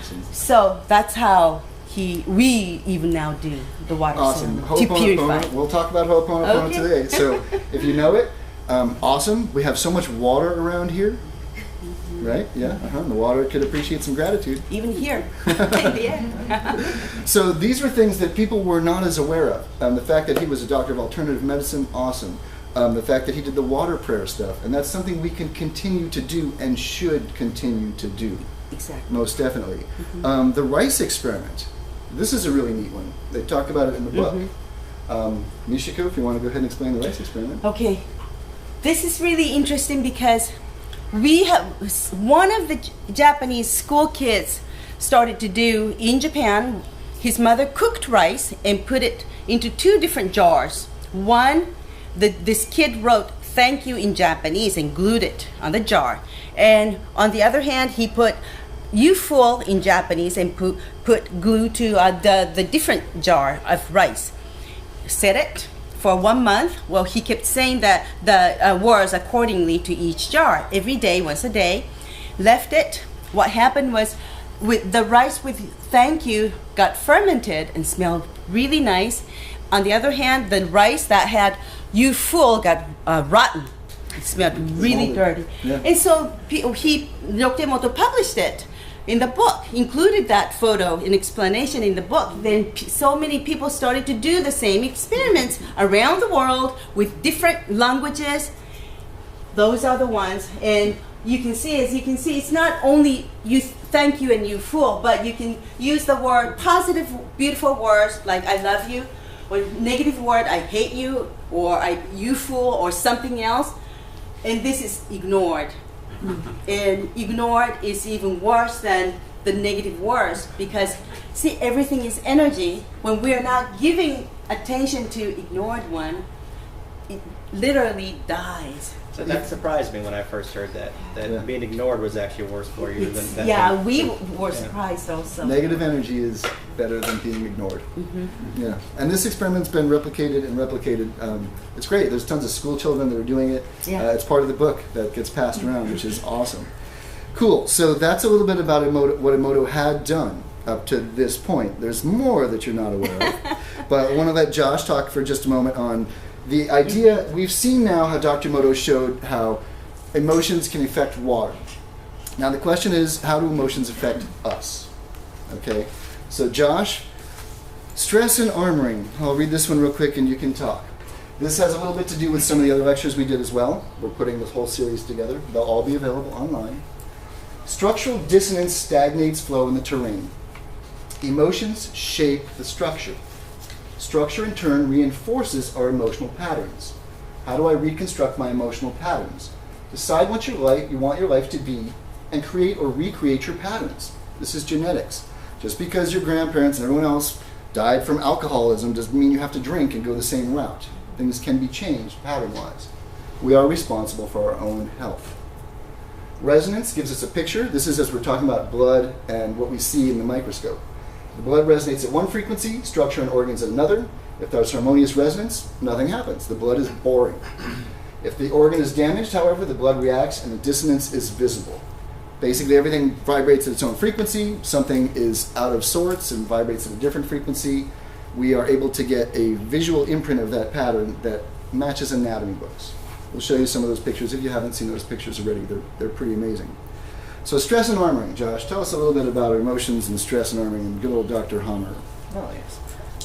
awesome. So that's how we even now do the water Awesome. ceremony to purify. We'll talk about Ho'oponopono today. So if you know it, awesome. We have so much water around here. Right? Yeah. The water could appreciate some gratitude. Even here. Yeah. So these were things that people were not as aware of. The fact that he was a doctor of alternative medicine, awesome. The fact that he did the water prayer stuff, and that's something we can continue to do and should continue to do. Exactly. Most definitely. The rice experiment. This is a really neat one. They talk about it in the book. Michiko, if you want to go ahead and explain the rice experiment. Okay. This is really interesting because one of the Japanese school kids started to do in Japan. His mother cooked rice and put it into 2 different jars. One, this kid wrote "thank you" in Japanese and glued it on the jar. And on the other hand, he put "you full" in Japanese and put glue to the different jar of rice. Set it for 1 month. Well, he kept saying that the words accordingly to each jar every day, once a day. Left it. What happened was, with the rice with "thank you" got fermented and smelled really nice. On the other hand, the rice that had "you full" got rotten. It smelled really dirty. Yeah. And so Dr. Emoto published it in the book, included that photo, an explanation in the book. Then so many people started to do the same experiments around the world with different languages. Those are the ones. And you can see, it's not only you "thank you" and "you full," but you can use the word positive, beautiful words like "I love you," or negative word "I hate you," or "you fool," or something else. And this is ignored. And ignored is even worse than the negative words, because see, everything is energy. When we are not giving attention to ignored one, it literally dies. So that surprised me when I first heard that being ignored was actually worse for you than that. Yeah, we were surprised also. Negative energy is better than being ignored. Yeah, and this experiment's been replicated and replicated. It's great. There's tons of school children that are doing it. Yeah. It's part of the book that gets passed around, which is awesome. Cool. So that's a little bit about what Emoto had done up to this point. There's more that you're not aware of, but I want to let Josh talk for just a moment on the idea. We've seen now how Dr. Emoto showed how emotions can affect water. Now the question is, how do emotions affect us? Okay, so Josh, stress and armoring. I'll read this one real quick and you can talk. This has a little bit to do with some of the other lectures we did as well. We're putting this whole series together. They'll all be available online. Structural dissonance stagnates flow in the terrain. Emotions shape the structure. Structure in turn reinforces our emotional patterns. How do I reconstruct my emotional patterns? Decide what you want your life to be and create or recreate your patterns. This is genetics. Just because your grandparents and everyone else died from alcoholism doesn't mean you have to drink and go the same route. Things can be changed pattern-wise. We are responsible for our own health. Resonance gives us a picture. This is as we're talking about blood and what we see in the microscope. The blood resonates at one frequency, structure and organs at another. If there's harmonious resonance, nothing happens. The blood is boring. If the organ is damaged, however, the blood reacts and the dissonance is visible. Basically, everything vibrates at its own frequency. Something is out of sorts and vibrates at a different frequency. We are able to get a visual imprint of that pattern that matches anatomy books. We'll show you some of those pictures. If you haven't seen those pictures already, they're pretty amazing. So stress and armoring. Josh, tell us a little bit about emotions and stress and armoring and good old Dr. Hammer. Oh, yes.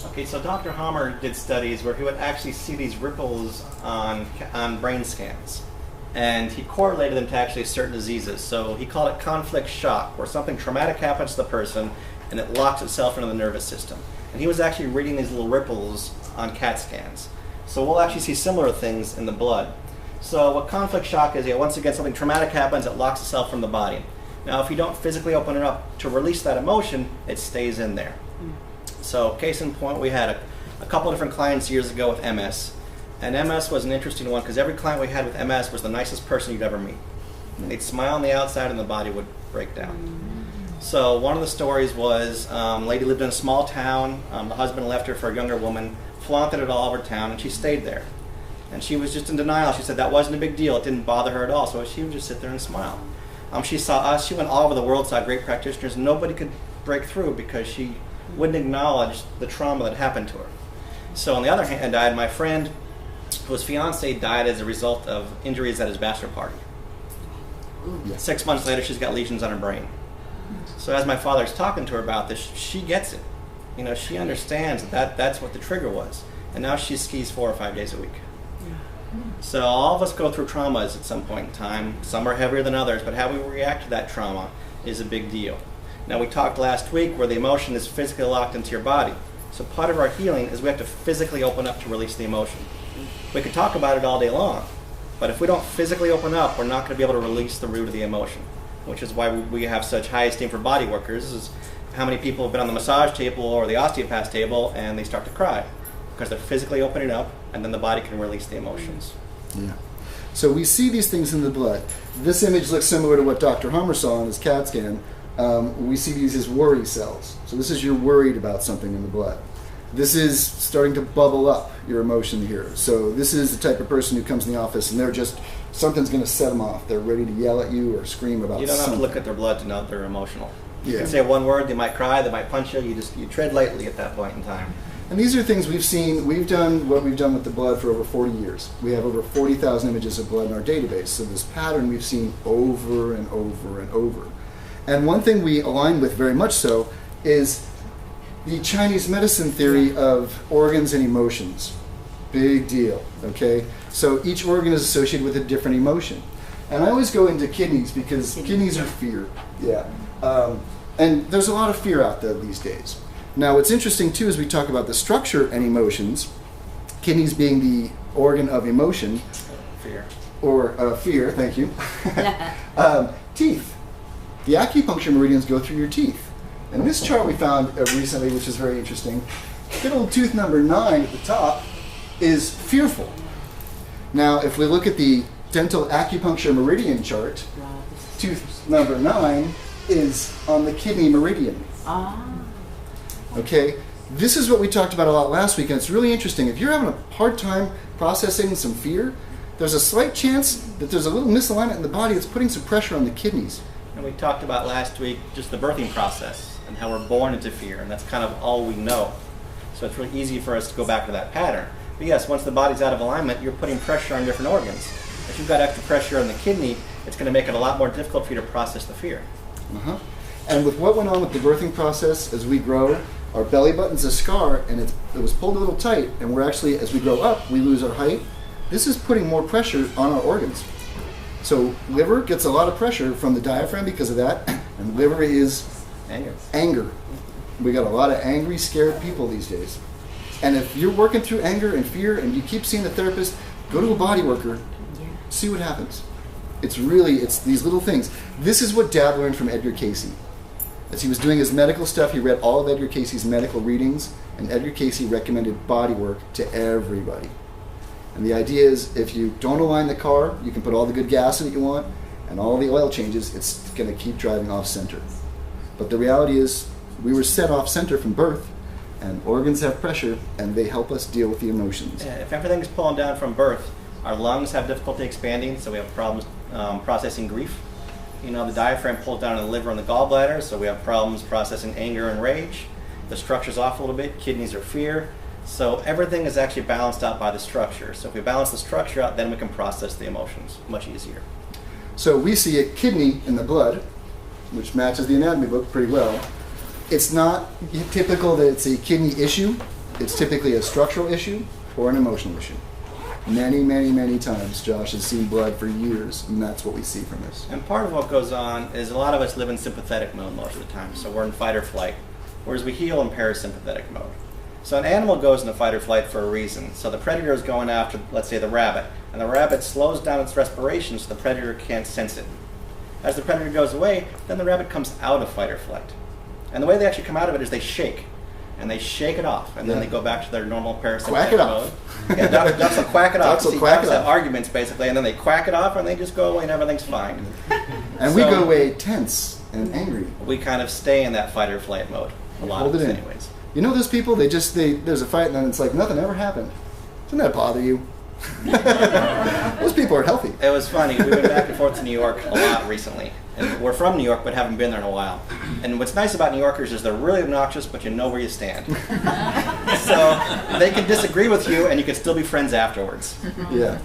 Okay, so Dr. Hammer did studies where he would actually see these ripples on brain scans. And he correlated them to actually certain diseases. So he called it conflict shock, where something traumatic happens to the person and it locks itself into the nervous system. And he was actually reading these little ripples on CAT scans. So we'll actually see similar things in the blood. So what conflict shock is, once again, something traumatic happens, it locks itself from the body. Now, if you don't physically open it up to release that emotion, it stays in there. So case in point, we had a couple different clients years ago with MS. And MS was an interesting one because every client we had with MS was the nicest person you'd ever meet. They'd smile on the outside and the body would break down. So one of the stories was a lady lived in a small town. The husband left her for a younger woman, flaunted it all over town, and she stayed there. And she was just in denial. She said that wasn't a big deal. It didn't bother her at all. So she would just sit there and smile. She saw us. She went all over the world, saw great practitioners. Nobody could break through because she wouldn't acknowledge the trauma that happened to her. So on the other hand, I had my friend whose fiance died as a result of injuries at his bachelor party. Yeah. 6 months later, she's got lesions on her brain. So as my father's talking to her about this, she gets it. You know, she understands that's what the trigger was. And now she skis 4 or 5 days a week. So all of us go through traumas at some point in time. Some are heavier than others, but how we react to that trauma is a big deal. Now, we talked last week where the emotion is physically locked into your body. So part of our healing is we have to physically open up to release the emotion. We could talk about it all day long, but if we don't physically open up, we're not going to be able to release the root of the emotion, which is why we have such high esteem for body workers. Is how many people have been on the massage table or the osteopath table and they start to cry because they're physically opening up, and then the body can release the emotions. Yeah. So we see these things in the blood. This image looks similar to what Dr. Hammer saw in his CAT scan. We see these as worry cells. So this is you're worried about something in the blood. This is starting to bubble up your emotion here. So this is the type of person who comes in the office and they're just, something's going to set them off. They're ready to yell at you or scream about something. You don't have to look at their blood to know they're emotional. Yeah. You can say one word, they might cry, they might punch you. You tread lightly at that point in time. And these are things we've seen. We've done what we've done with the blood for over 40 years. We have over 40,000 images of blood in our database. So this pattern we've seen over and over and over. And one thing we align with very much so is the Chinese medicine theory of organs and emotions. Big deal, okay? So each organ is associated with a different emotion. And I always go into kidneys because kidneys are fear. Yeah. And there's a lot of fear out there these days. Now, what's interesting, too, is we talk about the structure and emotions, kidneys being the organ of emotion. Fear. Or fear, thank you. Teeth. The acupuncture meridians go through your teeth. And this chart we found recently, which is very interesting, good old tooth number 9 at the top is fearful. Now, if we look at the dental acupuncture meridian chart, tooth number 9 is on the kidney meridian. Okay, this is what we talked about a lot last week, and it's really interesting. If you're having a hard time processing some fear, there's a slight chance that there's a little misalignment in the body that's putting some pressure on the kidneys. And we talked about last week just the birthing process and how we're born into fear, and that's kind of all we know. So it's really easy for us to go back to that pattern. But yes, once the body's out of alignment, you're putting pressure on different organs. If you've got extra pressure on the kidney, it's going to make it a lot more difficult for you to process the fear. And with what went on with the birthing process, as we grow, our belly button's a scar, and it was pulled a little tight, and we're actually, as we grow up, we lose our height. This is putting more pressure on our organs. So liver gets a lot of pressure from the diaphragm because of that, and liver is anger. We got a lot of angry, scared people these days. And if you're working through anger and fear and you keep seeing the therapist, go to a body worker, see what happens. It's these little things. This is what Dad learned from Edgar Cayce. As he was doing his medical stuff, he read all of Edgar Cayce's medical readings, and Edgar Cayce recommended body work to everybody. And the idea is, if you don't align the car, you can put all the good gas in it you want, and all the oil changes, it's going to keep driving off center. But the reality is, we were set off center from birth, and organs have pressure, and they help us deal with the emotions. Yeah, if everything's pulling down from birth, our lungs have difficulty expanding, so we have problems processing grief. You know, the diaphragm pulls down on the liver and the gallbladder, so we have problems processing anger and rage. The structure's off a little bit, kidneys are fear. So everything is actually balanced out by the structure. So if we balance the structure out, then we can process the emotions much easier. So we see a kidney in the blood, which matches the anatomy book pretty well. It's not typical that it's a kidney issue. It's typically a structural issue or an emotional issue. Many, many, many times Josh has seen blood for years, and that's what we see from this. And part of what goes on is a lot of us live in sympathetic mode most of the time. So we're in fight or flight, whereas we heal in parasympathetic mode. So an animal goes into fight or flight for a reason. So the predator is going after, let's say, the rabbit, and the rabbit slows down its respiration so the predator can't sense it. As the predator goes away, then the rabbit comes out of fight or flight. And the way they actually come out of it is they shake. And they shake it off, and then they go back to their normal parasympathetic mode. Yeah, ducks will quack it off. Ducks have arguments, basically, and then they quack it off, and they just go away, and everything's fine. And we go away tense and angry. We kind of stay in that fight or flight mode, a lot of us anyways. You know those people, there's a fight, and then it's like nothing ever happened. Doesn't that bother you? Those people are healthy. It was funny. We went back and forth to New York a lot recently. And we're from New York, but haven't been there in a while. And what's nice about New Yorkers is they're really obnoxious, but you know where you stand. So they can disagree with you, and you can still be friends afterwards. Yeah.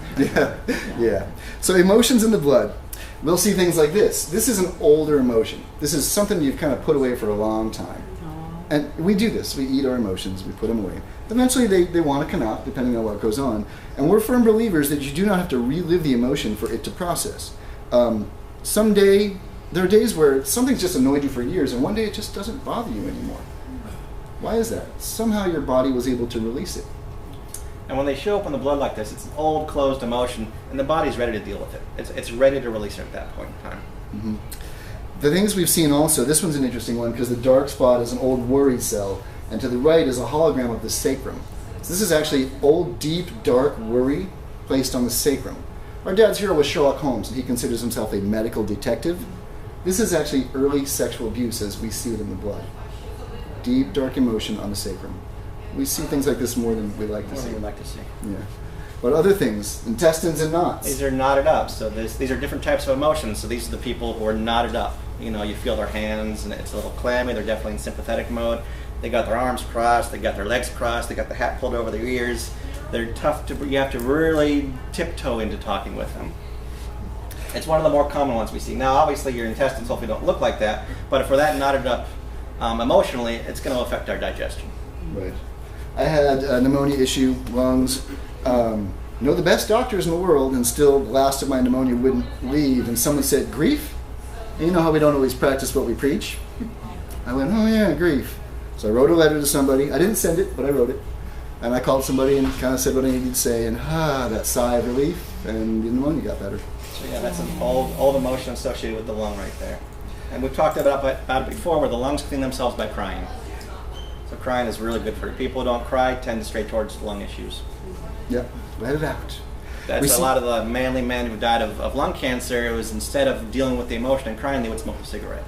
So emotions in the blood. We'll see things like this. This is an older emotion. This is something you've kind of put away for a long time. And we do this. We eat our emotions. We put them away. Eventually, they want to come out, depending on what goes on. And we're firm believers that you do not have to relive the emotion for it to process. Someday, there are days where something's just annoyed you for years, and one day it just doesn't bother you anymore. Why is that? Somehow your body was able to release it. And when they show up in the blood like this, it's an old, closed emotion, and the body's ready to deal with it. It's ready to release it at that point in time. Mm-hmm. The things we've seen also, this one's an interesting one because the dark spot is an old worry cell, and to the right is a hologram of the sacrum. So this is actually old, deep, dark worry placed on the sacrum. Our dad's hero was Sherlock Holmes, and he considers himself a medical detective. This is actually early sexual abuse as we see it in the blood. Deep, dark emotion on the sacrum. We see things like this more than we like to see. Yeah. But other things, intestines and knots. These are knotted up, so these are different types of emotions. So these are the people who are knotted up. You know, you feel their hands, and it's a little clammy. They're definitely in sympathetic mode. They got their arms crossed. They got their legs crossed. They got the hat pulled over their ears. They're tough to. You have to really tiptoe into talking with them. It's one of the more common ones we see. Now, obviously, your intestines hopefully don't look like that, but if we're that knotted up emotionally, it's going to affect our digestion. Right. I had a pneumonia issue, lungs. The best doctors in the world, and still the last of my pneumonia wouldn't leave, and someone said, grief? And you know how we don't always practice what we preach? I went, oh yeah, grief. So I wrote a letter to somebody. I didn't send it, but I wrote it. And I called somebody and kind of said what I needed to say, and that sigh of relief, and the pneumonia got better. So yeah, that's an old emotion associated with the lung right there. And we've talked about it before, where the lungs clean themselves by crying. So crying is really good for you. People who don't cry tend to stray towards lung issues. Yep, let it out. That's a lot of the manly men who died of lung cancer. It was instead of dealing with the emotion and crying, they would smoke a cigarette.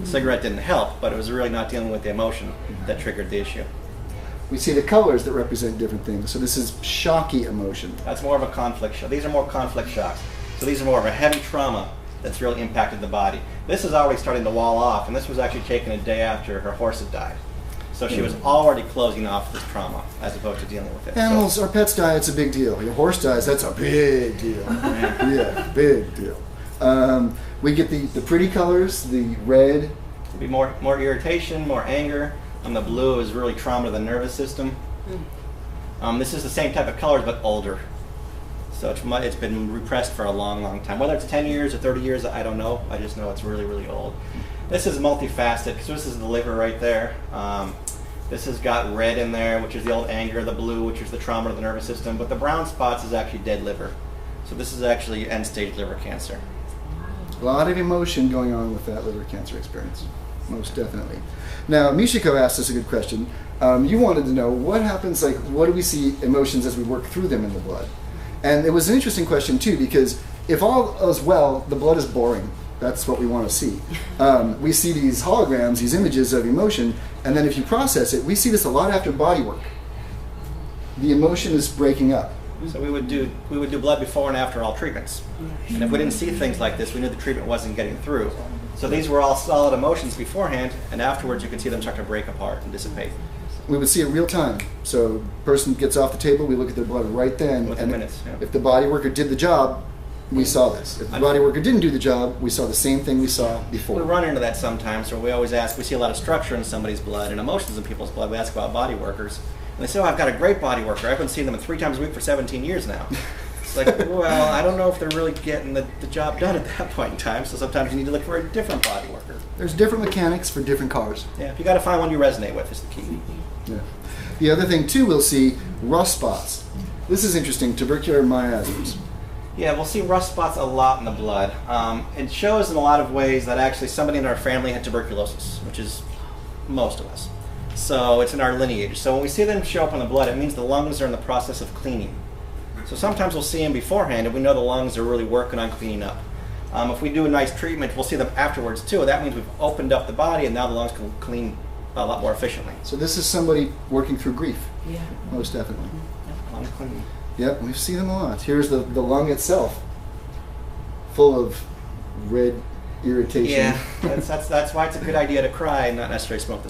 The cigarette didn't help, but it was really not dealing with the emotion that triggered the issue. We see the colors that represent different things. So this is shocky emotion. That's more of a conflict shock. These are more conflict shocks. So these are more of a heavy trauma that's really impacted the body. This is already starting to wall off, and this was actually taken a day after her horse had died. So she was already closing off this trauma as opposed to dealing with it. Animals, our pets die, it's a big deal. Your horse dies, that's a big deal. Yeah, big deal. We get the pretty colors, the red. It'll be more irritation, more anger. And the blue is really trauma to the nervous system. This is the same type of colors, but older. So it's been repressed for a long, long time. Whether it's 10 years or 30 years, I don't know. I just know it's really, really old. This is multifaceted, because this is the liver right there. This has got red in there, which is the old anger, the blue, which is the trauma to the nervous system, but the brown spots is actually dead liver. So this is actually end-stage liver cancer. A lot of emotion going on with that liver cancer experience, most definitely. Now, Michiko asked us a good question. You wanted to know what happens, what do we see emotions as we work through them in the blood? And it was an interesting question, too, because if all is well, the blood is boring. That's what we want to see. We see these holograms, these images of emotion, and then if you process it, we see this a lot after body work. The emotion is breaking up. So we would do blood before and after all treatments. And if we didn't see things like this, we knew the treatment wasn't getting through. So these were all solid emotions beforehand, and afterwards you can see them start to break apart and dissipate. We would see it real time. So person gets off the table, we look at their blood right then. Within minutes, yeah. If the body worker did the job, we saw this. If the body worker didn't do the job, we saw the same thing we saw before. We run into that sometimes, where we always ask, we see a lot of structure in somebody's blood and emotions in people's blood. We ask about body workers. And they say, oh, I've got a great body worker. I've been seeing them 3 times a week for 17 years now. It's like, well, I don't know if they're really getting the job done at that point in time, so sometimes you need to look for a different body worker. There's different mechanics for different cars. Yeah, if you got to find one you resonate with is the key. Yeah. The other thing, too, we'll see rust spots. This is interesting, tubercular miasms. Yeah, we'll see rust spots a lot in the blood. It shows in a lot of ways that actually somebody in our family had tuberculosis, which is most of us. So it's in our lineage. So when we see them show up in the blood, it means the lungs are in the process of cleaning. So sometimes we'll see them beforehand, and we know the lungs are really working on cleaning up. If we do a nice treatment, we'll see them afterwards too. That means we've opened up the body, and now the lungs can clean a lot more efficiently. So this is somebody working through grief. Yeah. Most definitely. Lung cleaning. Yep, we see them a lot. Here's the lung itself, full of red irritation. Yeah, that's why it's a good idea to cry and not necessarily smoke the